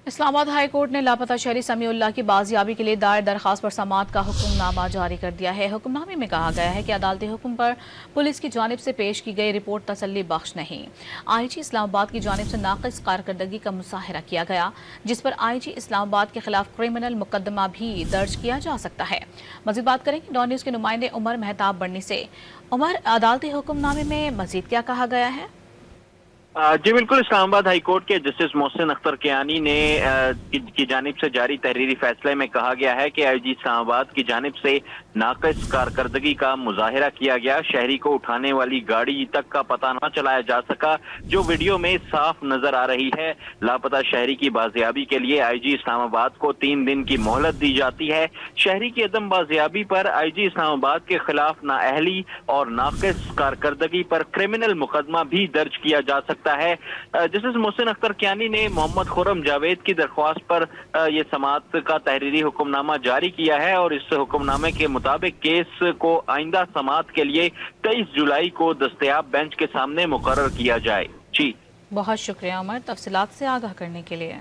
اسلام آباد high court نے لاپتہ شہری سمیع اللہ کی بازیابی کے لیے دائر درخواست پر سماعت کا حکم نامہ جاری کر دیا ہے۔ حکم نامے میں کہا گیا ہے کہ عدالتی حکم پر پولیس کی جانب سے پیش کی گئی رپورٹ تسلی بخش نہیں۔ آئی جی اسلام آباد کی جانب سے ناقص کارکردگی کا مظاہرہ کیا گیا، جس پر آئی جی اسلام آباد کے خلاف کرمنل مقدمہ بھی درج کیا جا سکتا ہے۔ مزید بات کریں کہ ڈان نیوز کے نمائندے عمر مہتاب بڑنی سے۔ عمر، عدالتی حکم نامے میں مزید کیا کہا گیا ہے؟ جی بالکل، اسلام آباد ہائی کورٹ کے جسٹس محسن اختر کیانی نے کی جانب سے جاری تحریری فیصلے میں کہا گیا ہے کہ آئی جی اسلام آباد کی جانب سے ناقص کارکردگی کا مظاہرہ کیا گیا، شہری کو اٹھانے والی گاڑی تک کا پتہ نہ چلایا جا سکا، جو ویڈیو میں صاف نظر آ رہی ہے۔ لاپتہ شہری کی بازیابی کے لیے آئی جی اسلام آباد کو 3 دن کی مہلت دی جاتی ہے۔ شہری کی عدم بازیابی پر آئی جی اسلام آباد کے خلاف نااہلی اور ناقص کارکردگی پر کرمنل مقدمہ بھی درج کیا جا سکتا ہے۔ جسٹس محسن اختر کیانی نے محمد خرم جاوید کی درخواست پر یہ سماعت کا تحریری حکم نامہ جاری کیا ہے، اور اس حکم نامے کے مطابق کیس کو آئندہ سماعت کے لیے 23 جولائی کو دستیاب بینچ کے سامنے مقرر کیا جائے۔ جی بہت شکریہ عمر، تفصیلات سے آگاہ کرنے کے لیے۔